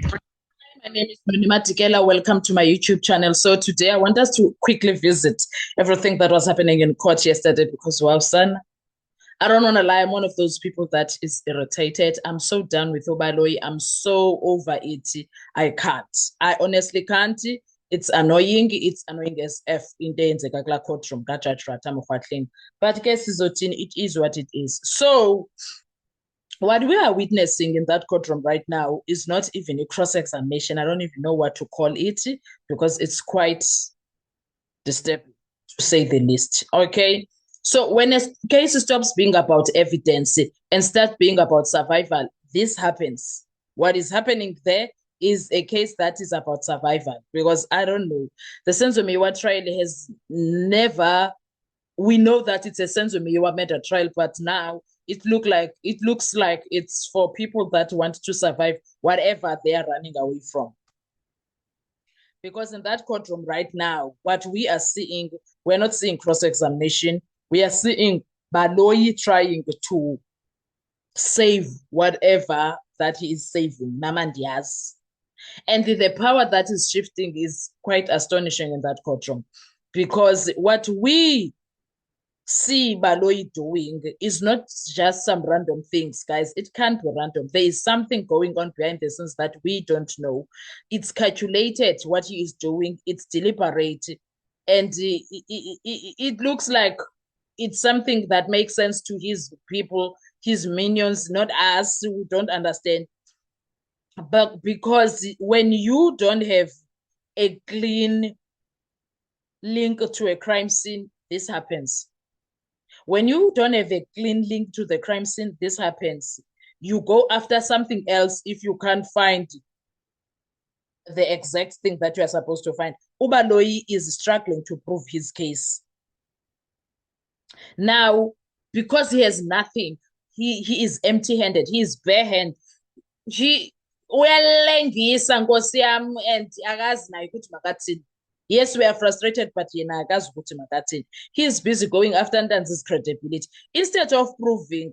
My name is Nonima Tikela. Welcome to my YouTube channel. So today I want us to quickly visit everything that was happening in court yesterday because, wow, son, I don't want to lie. I'm one of those people that is irritated. I'm so done with Obaloi. I'm so over it. I can't. I honestly can't. It's annoying. It's annoying as F in the Nzekakla courtroom. But guess it is what it is. So what we are witnessing in that courtroom right now is not even a cross-examination. I don't even know what to call it because it's quite disturbing, to say the least. Okay. So when a case stops being about evidence and starts being about survival, this happens. What is happening there is a case that is about survival because I don't know. The Senzo Mewa trial has never, we know that it's a Senzo Mewa murder trial, but now it looks like it's for people that want to survive whatever they are running away from. Because in that courtroom right now, what we are seeing, we're not seeing cross-examination. We are seeing Baloyi trying to save whatever that he is saving, Namandias. And the power that is shifting is quite astonishing in that courtroom. Because what we see Baloyi doing is not just some random things, guys. It can't be random. There is something going on behind the scenes that we don't know. It's calculated what he is doing. It's deliberate. And it looks like it's something that makes sense to his people, his minions, not us who don't understand. But because when you don't have a clean link to a crime scene, this happens. When you don't have a clean link to the crime scene, this happens. You go after something else if you can't find the exact thing that you are supposed to find. Ubaloyi is struggling to prove his case. Now, because he has nothing, he is empty-handed, he is barehanded. He uyalengisa nkosi yami and akazi naye ukuthi makathini. Yes, we are frustrated, but yena akazi ukuthi makathini. He is busy going after Ntanzi's credibility. Instead of proving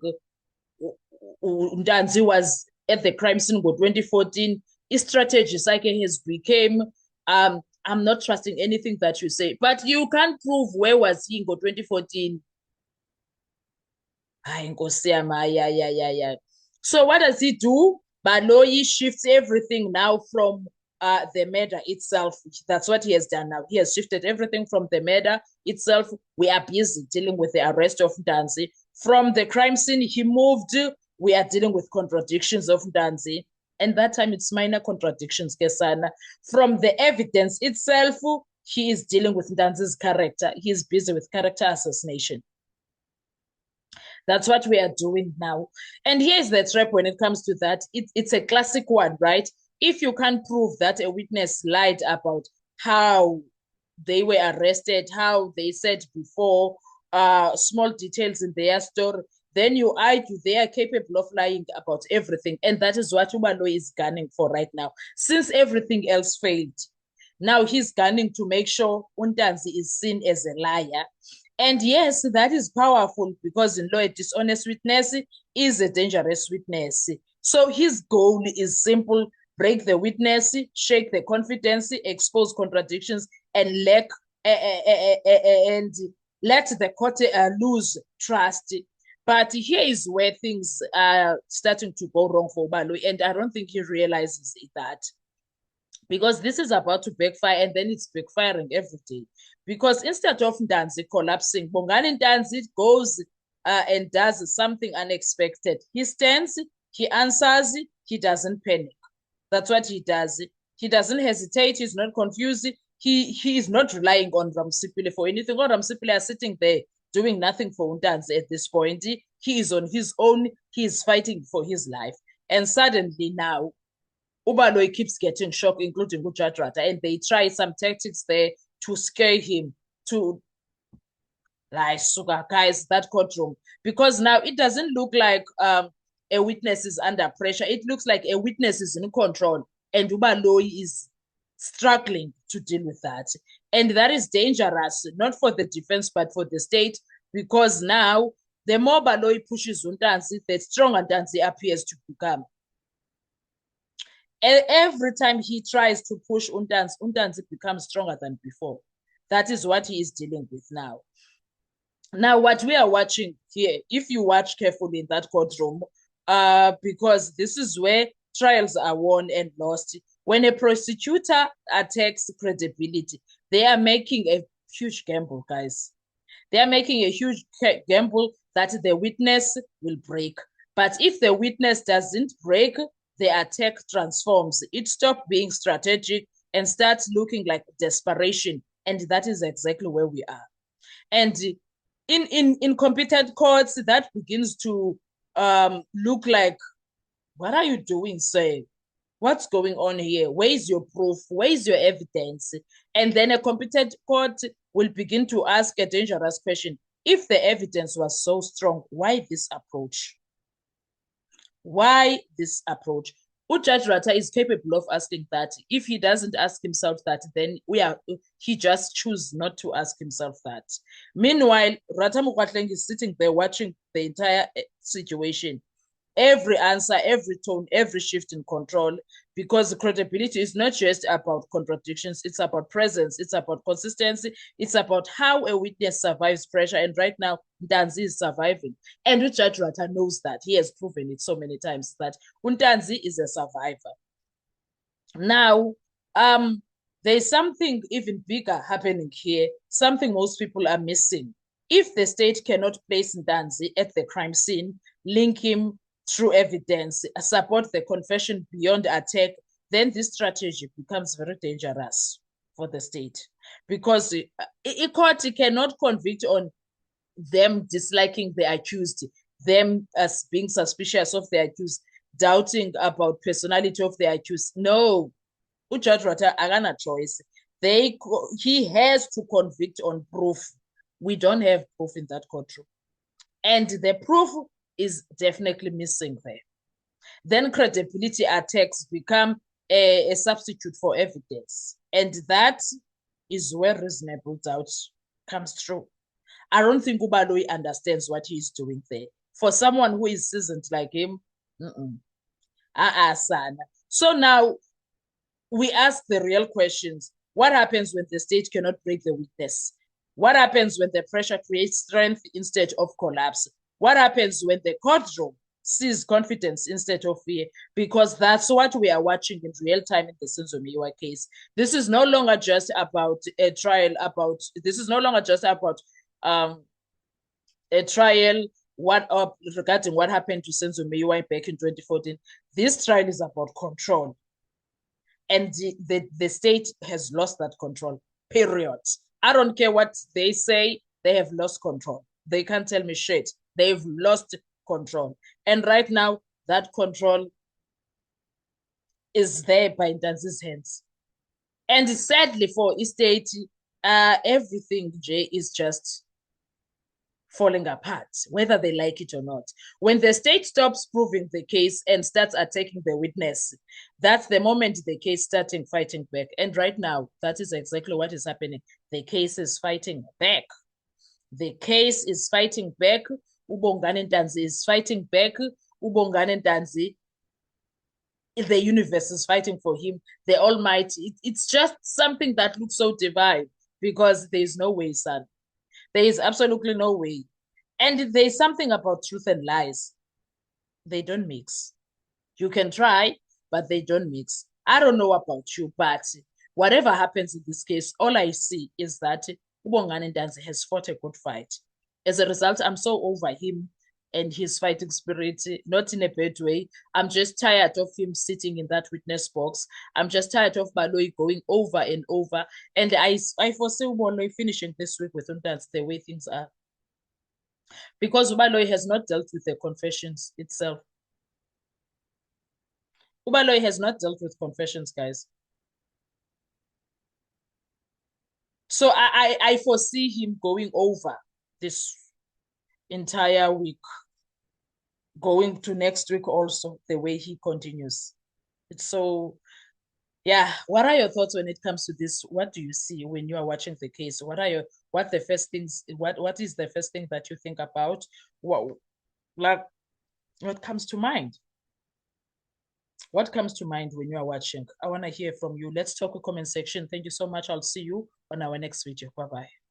Ntanzi was at the crime scene in 2014, his strategy sakhe has become, I'm not trusting anything that you say. But you can't prove where was he in 2014. So what does he do? Baloyi shifts everything now from the murder itself. That's what he has done now. He has shifted everything from the murder itself. We are busy dealing with the arrest of Ntanzi. From the crime scene, he moved. We are dealing with contradictions of Ntanzi. And that time it's minor contradictions, Kesana. From the evidence itself, he is dealing with Ntanzi's character. He is busy with character assassination. That's what we are doing now. And here's the trap when it comes to that. It's a classic one, right? If you can't prove that a witness lied about how they were arrested, how they said before, small details in their story, then you argue they are capable of lying about everything. And that is what Ubaloyi is gunning for right now. Since everything else failed, now he's gunning to make sure Ntanzi is seen as a liar. And yes, that is powerful because in law, a dishonest witness is a dangerous witness. So his goal is simple: break the witness, shake the confidence, expose contradictions, and and let the court lose trust. But here is where things are starting to go wrong for Ubaloyi, and I don't think he realizes that. Because this is about to backfire and then it's backfiring every day. Because instead of Ntanzi collapsing, Bongani Ntanzi goes and does something unexpected. He stands, he answers, he doesn't panic. That's what he does. He doesn't hesitate, he's not confused. He is not relying on Ramsipile for anything. Or Ramsipile are sitting there doing nothing for Ntanzi at this point. He is on his own, he is fighting for his life. And suddenly now, Ubaloyi keeps getting shocked, including Gujarat, and they try some tactics there to scare him to like sugar guys that courtroom, because now it doesn't look like a witness is under pressure. It looks like a witness is in control, and Ubaloyi is struggling to deal with that, and that is dangerous not for the defense but for the state, because now the more Baloyi pushes Ntanzi, the stronger Ntanzi appears to become. Every time he tries to push Untanzi becomes stronger than before. That is what he is dealing with now. Now, what we are watching here, if you watch carefully in that courtroom, because this is where trials are won and lost. When a prosecutor attacks credibility, they are making a huge gamble, guys. They are making a huge gamble that the witness will break. But if the witness doesn't break, the attack transforms. It stops being strategic and starts looking like desperation. And that is exactly where we are. And in competent courts, that begins to look like, what are you doing, sir? What's going on here? Where is your proof? Where is your evidence? And then a competent court will begin to ask a dangerous question. If the evidence was so strong, why this approach? Why this approach? Judge Rata is capable of asking that. If he doesn't ask himself that, then he just chooses not to ask himself that. Meanwhile, Rata Mukwatleng is sitting there watching the entire situation. Every answer, every tone, every shift in control, because credibility is not just about contradictions, it's about presence, it's about consistency, it's about how a witness survives pressure. And right now, Ntanzi is surviving. And Judge Rata knows that. He has proven it so many times that Ntanzi is a survivor. Now, there's something even bigger happening here, something most people are missing. If the state cannot place Ntanzi at the crime scene, link him through evidence, support the confession beyond attack, then this strategy becomes very dangerous for the state, because a court cannot convict on them disliking the accused, them as being suspicious of the accused, doubting about personality of the accused. No, Judge Rata agana choice. He has to convict on proof. We don't have proof in that courtroom, and the proof is definitely missing there. Then credibility attacks become a substitute for evidence. And that is where reasonable doubt comes through. I don't think Ubaloyi understands what he's doing there. For someone who is seasoned like him, sana. So now we ask the real questions. What happens when the state cannot break the witness? What happens when the pressure creates strength instead of collapse? What happens when the courtroom sees confidence instead of fear? Because that's what we are watching in real time in the Senzo Meyiwa case. This is no longer just about a trial this is no longer just about a trial regarding what happened to Senzo Meyiwa back in 2014. This trial is about control. And the state has lost that control, period. I don't care what they say, they have lost control. They can't tell me shit. They've lost control. And right now, that control is there by Ntanzi's hands. And sadly for Estate, everything, Jay, is just falling apart, whether they like it or not. When the state stops proving the case and starts attacking the witness, that's the moment the case starting fighting back. And right now, that is exactly what is happening. The case is fighting back. The case is fighting back. Ubongani Ntanzi is fighting back. Ubongani Ntanzi, the universe is fighting for him. The Almighty. It's just something that looks so divine, because there's no way, son. There is absolutely no way. And there's something about truth and lies. They don't mix. You can try, but they don't mix. I don't know about you, but whatever happens in this case, all I see is that Ubongani Ntanzi has fought a good fight. As a result, I'm so over him and his fighting spirit, not in a bad way. I'm just tired of him sitting in that witness box. I'm just tired of Baloyi going over and over. And I foresee Baloyi finishing this week with Ntanzi the way things are. Because Ubaloyi has not dealt with the confessions itself. Ubaloyi has not dealt with confessions, guys. So I foresee him going over this entire week, going to next week also, the way he continues. It's so, yeah. What are your thoughts when it comes to this? What do you see when you are watching the case? What is the first thing that you think about? What comes to mind? What comes to mind when you are watching? I want to hear from you. Let's talk in comment section. Thank you so much. I'll see you on our next video. Bye bye.